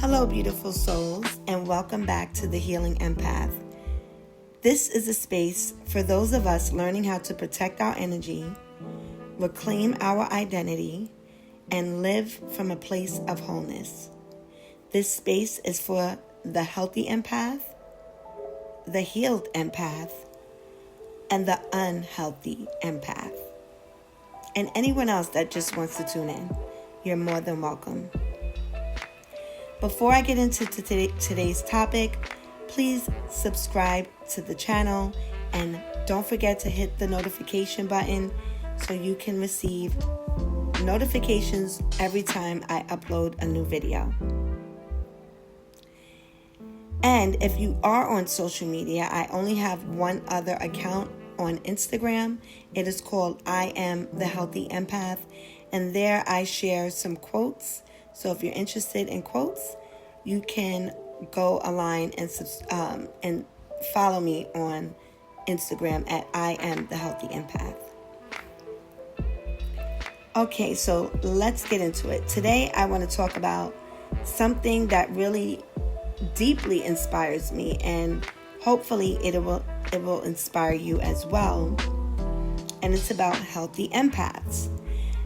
Hello, beautiful souls, and welcome back to the Healing Empath. This is a space for those of us learning how to protect our energy, reclaim our identity, and live from a place of wholeness. This space is for the healthy empath, the healed empath, and the unhealthy empath. And anyone else that just wants to tune in, you're more than welcome. Before I get into today's topic, please subscribe to the channel and don't forget to hit the notification button so you can receive notifications every time I upload a new video. And if you are on social media, I only have one other account on Instagram. It is called I Am the Healthy Empath, and there I share some quotes. So if you're interested in quotes, you can go online and follow me on Instagram at I Am the Healthy Empath. Okay, so let's get into it. Today I want to talk about something that really deeply inspires me, and hopefully it will inspire you as well. And it's about healthy empaths.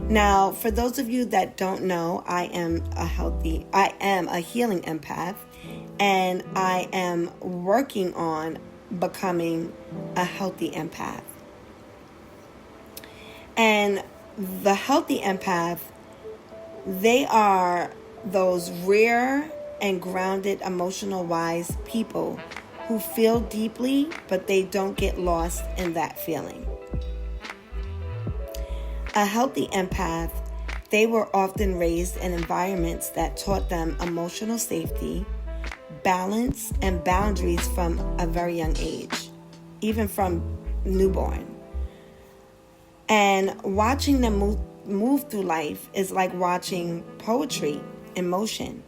Now, for those of you that don't know, I am a healing empath, and I am working on becoming a healthy empath. And the healthy empath, they are those rare and grounded, emotional, wise people who feel deeply, but they don't get lost in that feeling. A healthy empath, they were often raised in environments that taught them emotional safety, balance, and boundaries from a very young age, even from newborn. And watching them move through life is like watching poetry in motion.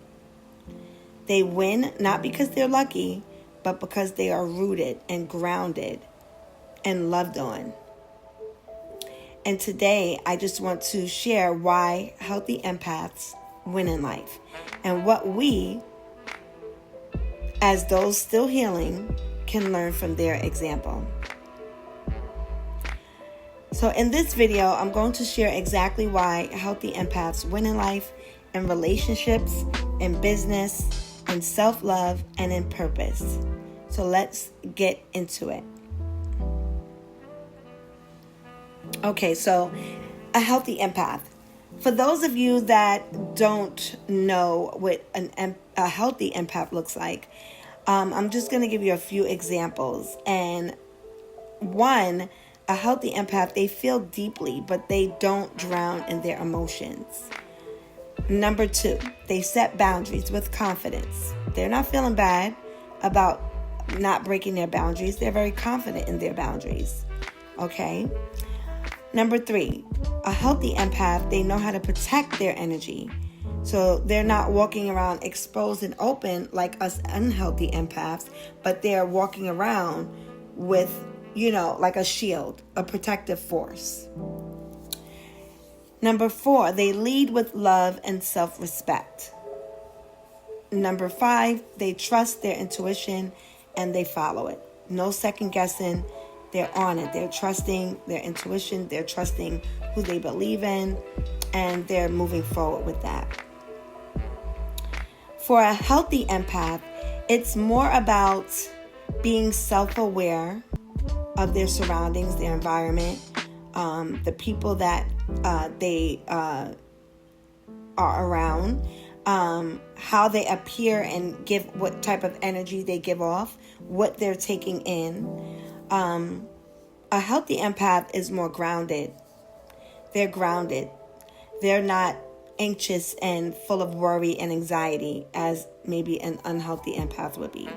They win not because they're lucky, but because they are rooted and grounded and loved on. And today, I just want to share why healthy empaths win in life and what we, as those still healing, can learn from their example. So in this video, I'm going to share exactly why healthy empaths win in life, in relationships, in business, in self-love, and in purpose. So let's get into it. Okay, so a healthy empath. For those of you that don't know what a healthy empath looks like, I'm just going to give you a few examples. And one, a healthy empath, they feel deeply, but they don't drown in their emotions. Number two, they set boundaries with confidence. They're not feeling bad about not breaking their boundaries. They're very confident in their boundaries. Okay? Number three, a healthy empath, they know how to protect their energy. So they're not walking around exposed and open like us unhealthy empaths, but they're walking around with, like a shield, a protective force. Number four, they lead with love and self-respect. Number five, they trust their intuition and they follow it. No second guessing. They're on it. They're trusting their intuition. They're trusting who they believe in, and they're moving forward with that. For a healthy empath, it's more about being self-aware of their surroundings, their environment, the people that they are around, how they appear and give what type of energy they give off, what they're taking in. A healthy empath is more grounded. They're grounded. They're not anxious and full of worry and anxiety as maybe an unhealthy empath would be.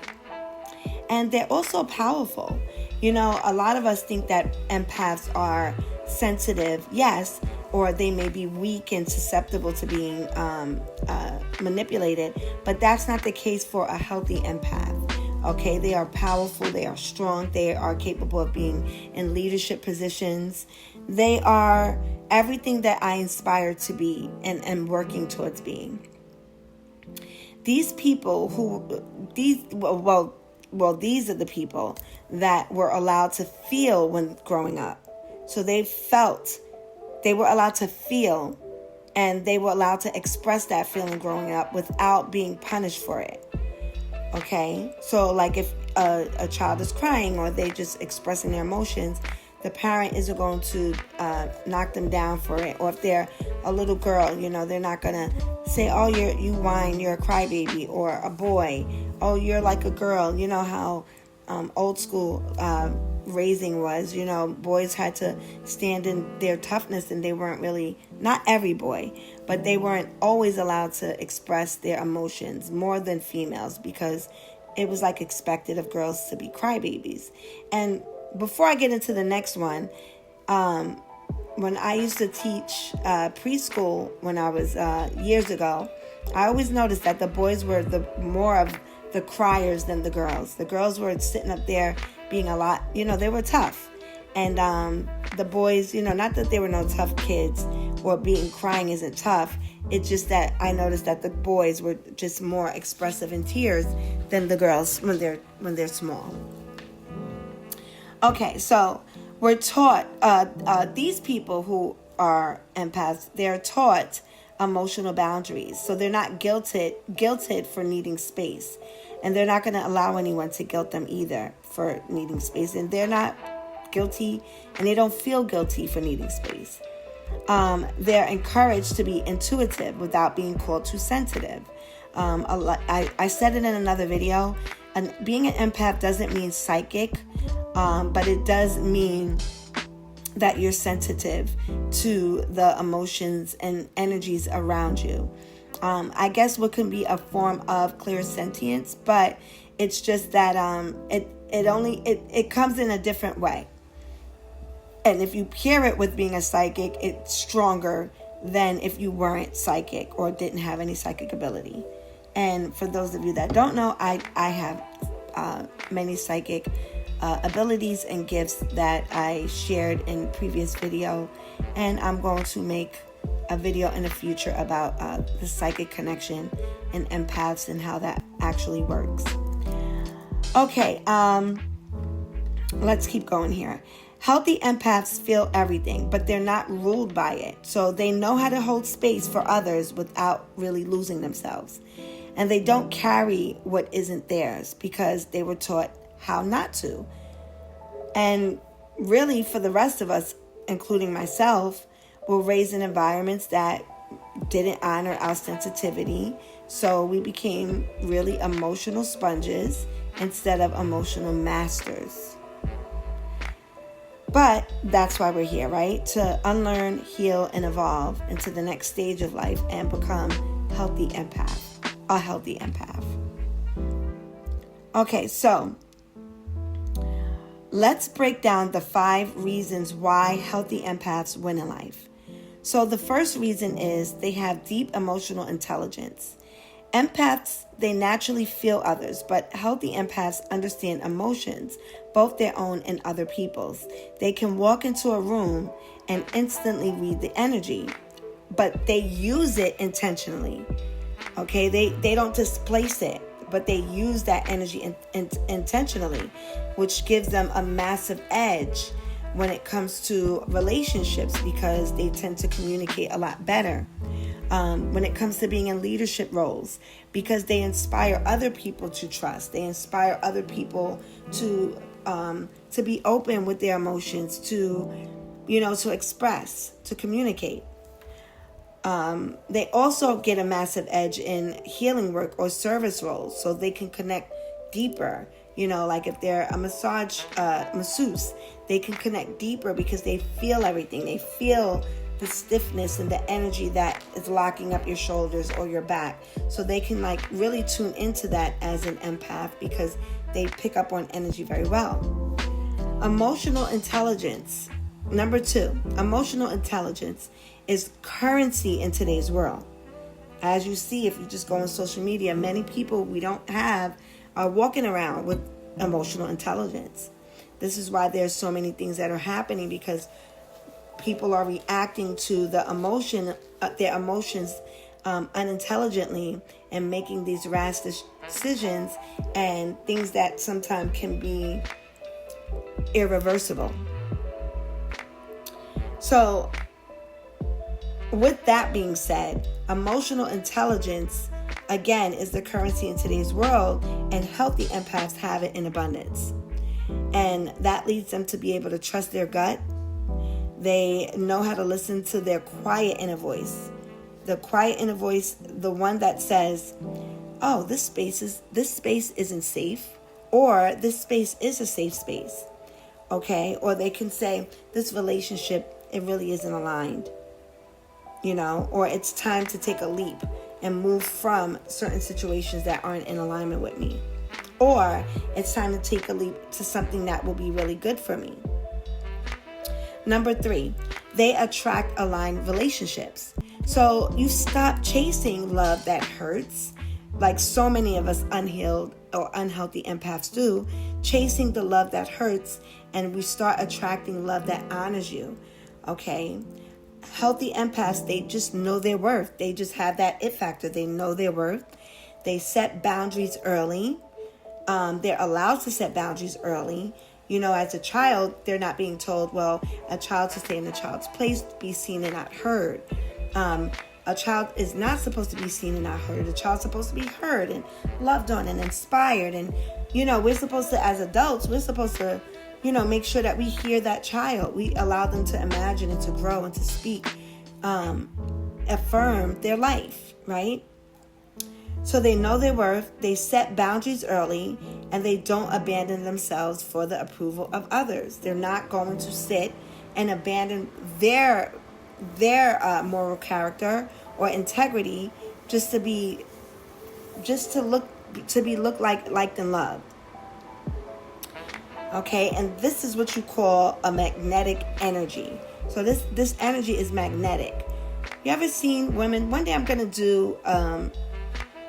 And they're also powerful. A lot of us think that empaths are sensitive, yes, or they may be weak and susceptible to being manipulated, but that's not the case for a healthy empath. Okay, they are powerful, they are strong, they are capable of being in leadership positions. They are everything that I aspire to be and am working towards being. these people these are the people that were allowed to feel when growing up. So they were allowed to feel, and they were allowed to express that feeling growing up without being punished for it. Okay? So like if a child is crying or they just expressing their emotions, the parent isn't going to knock them down for it. Or if they're a little girl, they're not going to say, oh, you whine, you're a crybaby. Or a boy, oh, you're like a girl. You know how old school raising was. Boys had to stand in their toughness, and they weren't really, not every boy, but they weren't always allowed to express their emotions more than females, because it was like expected of girls to be crybabies. And before I get into the next one, when I used to teach preschool when I was years ago, I always noticed that the boys were the more of the criers than the girls. The girls were sitting up there being a lot, they were tough. And the boys, not that there were no tough kids or crying isn't tough. It's just that I noticed that the boys were just more expressive in tears than the girls when they're small. Okay, so we're taught, these people who are empaths, they're taught emotional boundaries. So they're not guilted for needing space. And they're not going to allow anyone to guilt them either for needing space. And they're not guilty, and they don't feel guilty for needing space. They're encouraged to be intuitive without being called too sensitive. I said it in another video, and being an empath doesn't mean psychic, but it does mean that you're sensitive to the emotions and energies around you. I guess what can be a form of clairsentience, but it's just that it comes in a different way. And if you pair it with being a psychic, it's stronger than if you weren't psychic or didn't have any psychic ability. And for those of you that don't know, I have many psychic abilities and gifts that I shared in previous video, and I'm going to make a video in the future about the psychic connection and empaths and how that actually works. Okay, let's keep going here. Healthy empaths feel everything, but they're not ruled by it. So they know how to hold space for others without really losing themselves. And they don't carry what isn't theirs because they were taught how not to. And really, for the rest of us, including myself, were raised in environments that didn't honor our sensitivity. So we became really emotional sponges instead of emotional masters. But that's why we're here, right? To unlearn, heal, and evolve into the next stage of life and become a healthy empath. Okay, so let's break down the 5 reasons why healthy empaths win in life. So the first reason is they have deep emotional intelligence. Empaths, they naturally feel others, but healthy empaths understand emotions, both their own and other people's. They can walk into a room and instantly read the energy, but they use it intentionally. Okay, they don't displace it, but they use that energy intentionally, which gives them a massive edge when it comes to relationships because they tend to communicate a lot better. When it comes to being in leadership roles, because they inspire other people to trust. They inspire other people to be open with their emotions, to express, to communicate. They also get a massive edge in healing work or service roles, so they can connect deeper. Like if they're a masseuse, they can connect deeper because they feel everything. They feel the stiffness and the energy that is locking up your shoulders or your back. So they can really tune into that as an empath because they pick up on energy very well. Emotional intelligence. Number 2, emotional intelligence is currency in today's world. As you see, if you just go on social media, many people we don't have are walking around with emotional intelligence. This is why there's so many things that are happening, because people are reacting to their emotions unintelligently and making these rash decisions and things that sometimes can be irreversible. So, with that being said, emotional intelligence, again, is the currency in today's world, and healthy empaths have it in abundance. And that leads them to be able to trust their gut. They know how to listen to their quiet inner voice. The quiet inner voice, the one that says, oh, this space isn't safe, or this space is a safe space. Okay? Or they can say, this relationship, it really isn't aligned. Or it's time to take a leap and move from certain situations that aren't in alignment with me. Or it's time to take a leap to something that will be really good for me. Number 3, they attract aligned relationships. So you stop chasing love that hurts, like so many of us unhealed or unhealthy empaths do, chasing the love that hurts, and we start attracting love that honors you. Okay? Healthy empaths, they just know their worth. They just have that it factor. They know their worth. They set boundaries early. They're allowed to set boundaries early. As a child, they're not being told, well, a child to stay in a child's place, be seen and not heard. A child is not supposed to be seen and not heard. A child's supposed to be heard and loved on and inspired. And, we're supposed to, as adults, we're supposed to, make sure that we hear that child. We allow them to imagine and to grow and to speak, affirm their life, right? So they know their worth, they set boundaries early, and they don't abandon themselves for the approval of others. They're not going to sit and abandon their moral character or integrity just to be looked liked and loved. Okay, and this is what you call a magnetic energy. So this energy is magnetic. You ever seen women? One day I'm going to do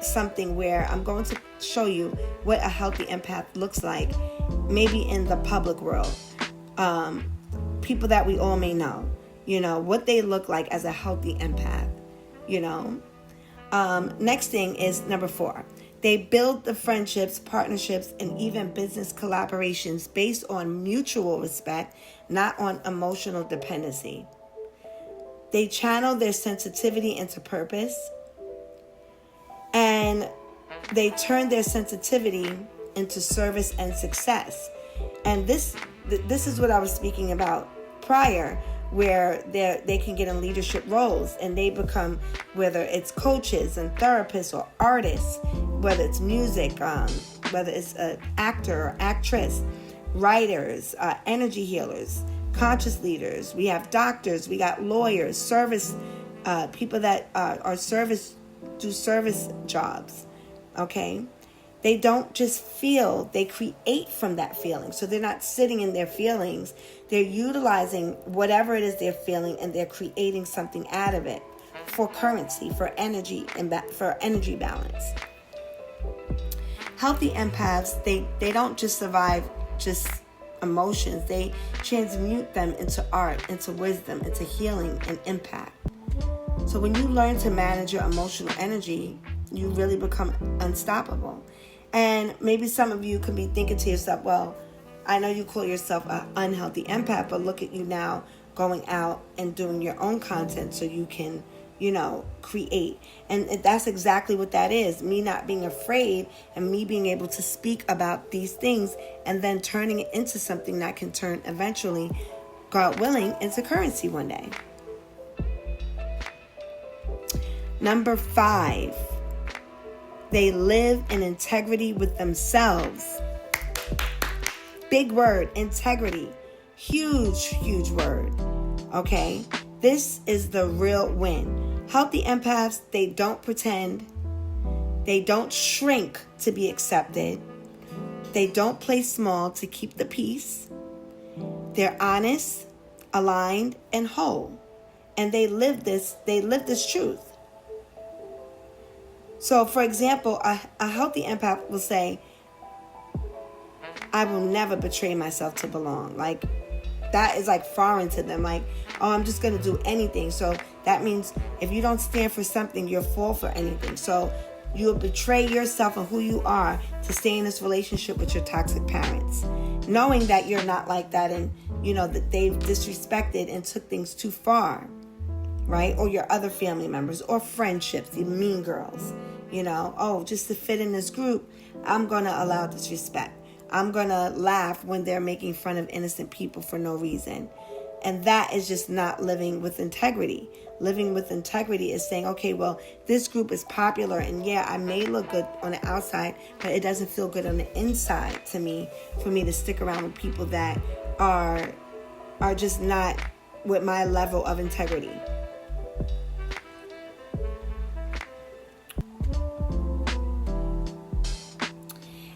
something where I'm going to show you what a healthy empath looks like, maybe in the public world. People that we all may know, what they look like as a healthy empath, Next thing is number 4. They build the friendships, partnerships, and even business collaborations based on mutual respect, not on emotional dependency. They channel their sensitivity into purpose, and they turn their sensitivity into service and success. And this is what I was speaking about prior, where they can get in leadership roles and they become, whether it's coaches and therapists or artists, whether it's music, whether it's an actor or actress, writers, energy healers, conscious leaders. We have doctors, we got lawyers, service people that do service jobs. Okay, they don't just feel, they create from that feeling. So they're not sitting in their feelings. They're utilizing whatever it is they're feeling, and they're creating something out of it for currency, for energy, and for energy balance. Healthy empaths, they don't just survive just emotions. They transmute them into art, into wisdom, into healing and impact. So when you learn to manage your emotional energy, you really become unstoppable. And maybe some of you could be thinking to yourself, well, I know you call yourself an unhealthy empath, but look at you now going out and doing your own content so you can, create. And that's exactly what that is. Me not being afraid and me being able to speak about these things and then turning it into something that can turn eventually, God willing, into currency one day. Number 5, they live in integrity with themselves. Big word, integrity. Huge, huge word. Okay? This is the real win. Healthy empaths, they don't pretend. They don't shrink to be accepted. They don't play small to keep the peace. They're honest, aligned, and whole. And they live this truth. So, for example, a healthy empath will say, I will never betray myself to belong. Like, that is like foreign to them. Like, oh, I'm just going to do anything. So That means if you don't stand for something, you'll fall for anything. So you'll betray yourself and who you are to stay in this relationship with your toxic parents, knowing that you're not like that, and that they've disrespected and took things too far, right? Or your other family members or friendships, the mean girls, just to fit in this group, I'm going to allow disrespect. I'm going to laugh when they're making fun of innocent people for no reason. And that is just not living with integrity. Living with integrity is saying, okay, well, this group is popular, and yeah, I may look good on the outside, but it doesn't feel good on the inside to me, for me to stick around with people that are just not with my level of integrity.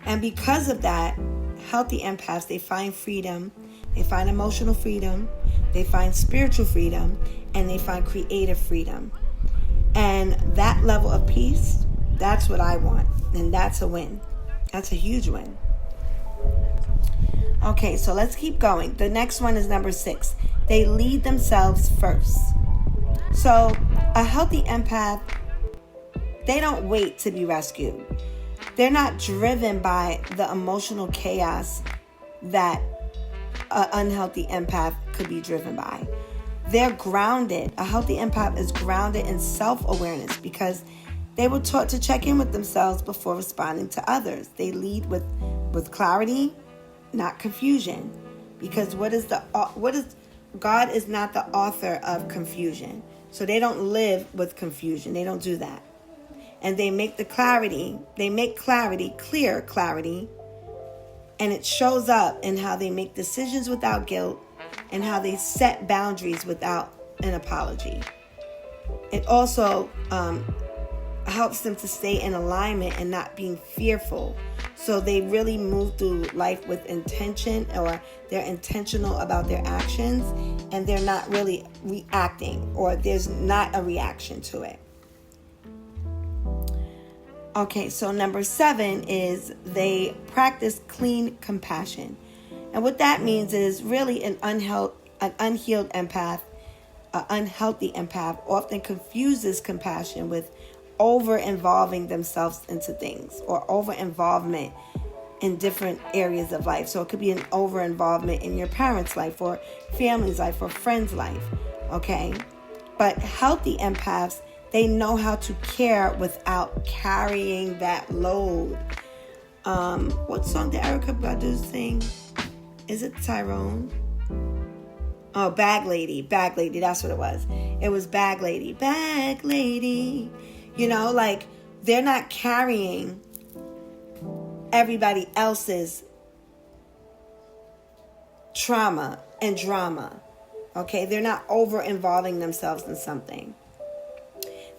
And because of that, healthy empaths, they find freedom, they find emotional freedom, they find spiritual freedom, and they find creative freedom. And that level of peace, that's what I want. And that's a win. That's a huge win. Okay, so let's keep going. The next one is number 6. They lead themselves first. So a healthy empath, they don't wait to be rescued. They're not driven by the emotional chaos that an unhealthy empath could be driven by. They're grounded. A healthy empath is grounded in self-awareness because they were taught to check in with themselves before responding to others. They lead with clarity, not confusion. Because God is not the author of confusion. So they don't live with confusion. They don't do that. And they make clear clarity, and it shows up in how they make decisions without guilt and how they set boundaries without an apology. It also helps them to stay in alignment and not being fearful. So they really move through life with intention, or they're intentional about their actions, and they're not really reacting, or there's not a reaction to it. Okay, so number 7 is they practice clean compassion. And what that means is really an unhealthy empath often confuses compassion with over-involving themselves into things, or over-involvement in different areas of life. So it could be an over-involvement in your parents' life, or family's life, or friends' life, okay? But healthy empaths, they know how to care without carrying that load. What song did Erykah Badu sing? Is it Tyrone? Oh, Bag Lady, that's what it was. It was Bag Lady. They're not carrying everybody else's trauma and drama. Okay, they're not over-involving themselves in something.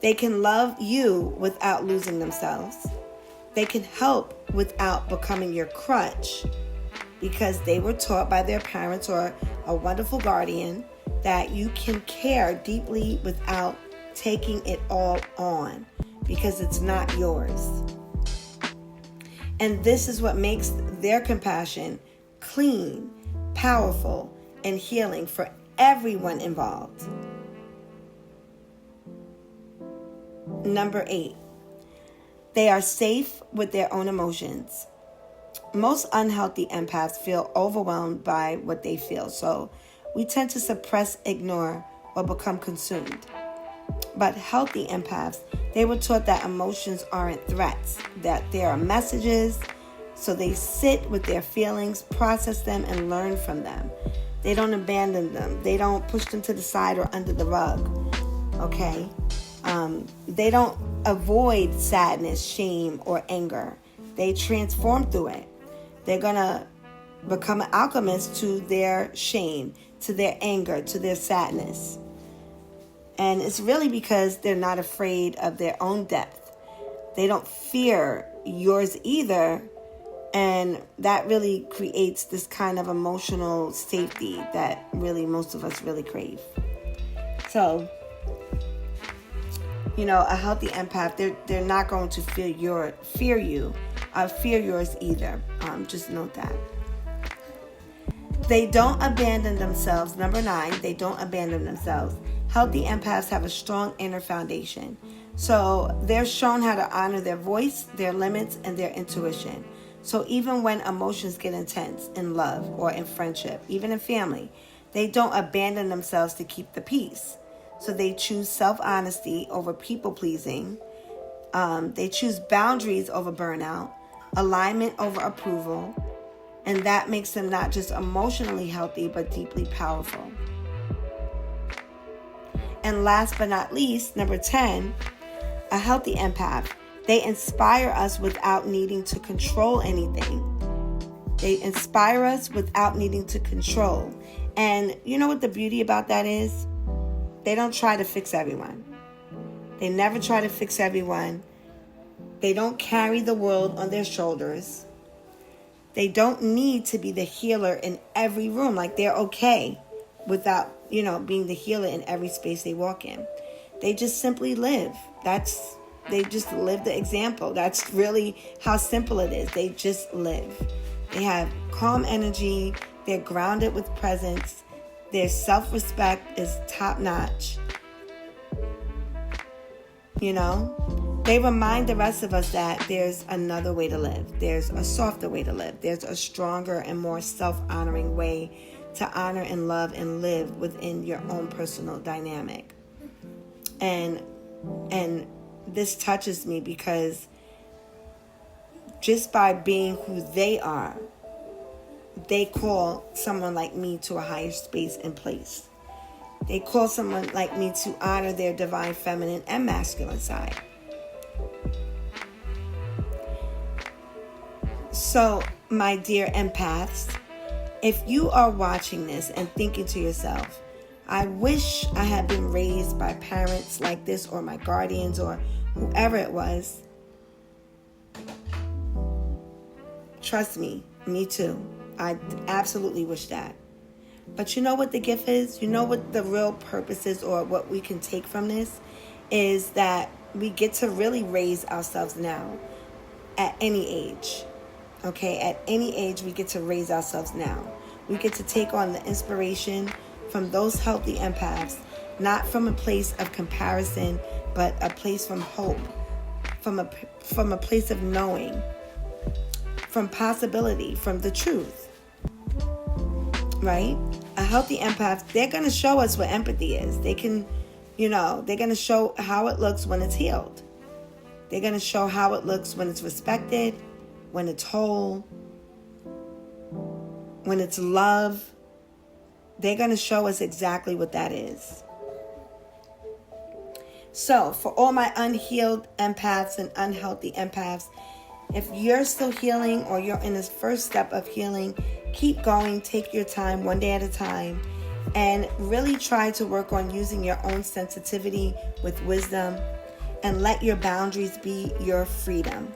They can love you without losing themselves. They can help without becoming your crutch, because they were taught by their parents or a wonderful guardian that you can care deeply without taking it all on, because it's not yours. And this is what makes their compassion clean, powerful, and healing for everyone involved. Number 8, they are safe with their own emotions. Most unhealthy empaths feel overwhelmed by what they feel, so we tend to suppress, ignore, or become consumed. But healthy empaths, they were taught that emotions aren't threats, that they are messages, so they sit with their feelings, process them, and learn from them. They don't abandon them. They don't push them to the side or under the rug, okay? They don't avoid sadness, shame, or anger. They transform through it. They're going to become an alchemist to their shame, to their anger, to their sadness. And it's really because they're not afraid of their own depth. They don't fear yours either. And that really creates this kind of emotional safety that really most of us really crave. So, a healthy empath, they're not going to fear yours either. Just note that. They don't abandon themselves. Number 9, they don't abandon themselves. Healthy empaths have a strong inner foundation. So they're shown how to honor their voice, their limits, and their intuition. So even when emotions get intense in love or in friendship, even in family, they don't abandon themselves to keep the peace. So they choose self-honesty over people-pleasing. They choose boundaries over burnout, alignment over approval, and that makes them not just emotionally healthy, but deeply powerful. And last but not least, number 10, a healthy empath. They inspire us without needing to control anything. They inspire us without needing to control. And you know what the beauty about that is? They don't try to fix everyone. They never try to fix everyone. They don't carry the world on their shoulders. They don't need to be the healer in every room. Like, they're okay without, being the healer in every space they walk in. They just simply live. They just live the example. That's really how simple it is. They just live. They have calm energy. They're grounded with presence. Their self-respect is top-notch. They remind the rest of us that there's another way to live. There's a softer way to live. There's a stronger and more self-honoring way to honor and love and live within your own personal dynamic. And this touches me because just by being who they are, they call someone like me to a higher space and place. They call someone like me to honor their divine feminine and masculine side. So, my dear empaths, if you are watching this and thinking to yourself, I wish I had been raised by parents like this, or my guardians, or whoever it was, trust me too. I absolutely wish that. But you know what the gift is? You know what the real purpose is, or what we can take from this, is that we get to really raise ourselves now at any age. Okay, at any age, we get to raise ourselves now. We get to take on the inspiration from those healthy empaths, not from a place of comparison, but a place from hope, from a place of knowing, from possibility, from the truth, right? A healthy empath, they're going to show us what empathy is. They can, they're going to show how it looks when it's healed. They're going to show how it looks when it's respected, when it's whole, when it's love. They're going to show us exactly what that is. So, for all my unhealed empaths and unhealthy empaths, if you're still healing, or you're in this first step of healing, keep going. Take your time, one day at a time, and really try to work on using your own sensitivity with wisdom, and let your boundaries be your freedom.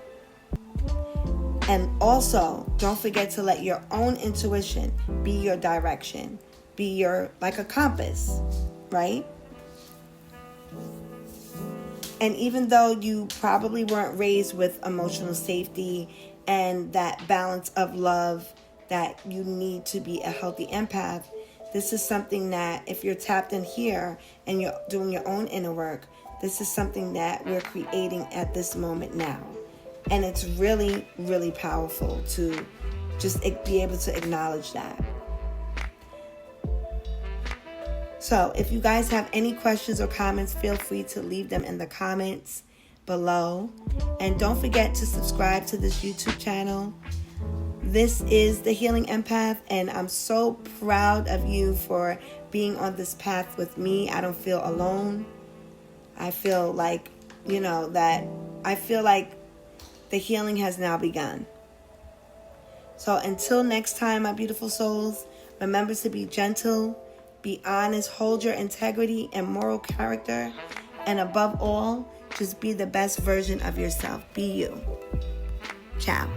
And also, don't forget to let your own intuition be your direction, be your, like a compass, right? And even though you probably weren't raised with emotional safety and that balance of love that you need to be a healthy empath, this is something that, if you're tapped in here and you're doing your own inner work, this is something that we're creating at this moment now. And it's really, really powerful to just be able to acknowledge that. So if you guys have any questions or comments, feel free to leave them in the comments below. And don't forget to subscribe to this YouTube channel. This is The Healing Empath, and I'm so proud of you for being on this path with me. I don't feel alone. I feel like, the healing has now begun. So until next time, my beautiful souls, remember to be gentle, be honest, hold your integrity and moral character, and above all, just be the best version of yourself. Be you. Ciao.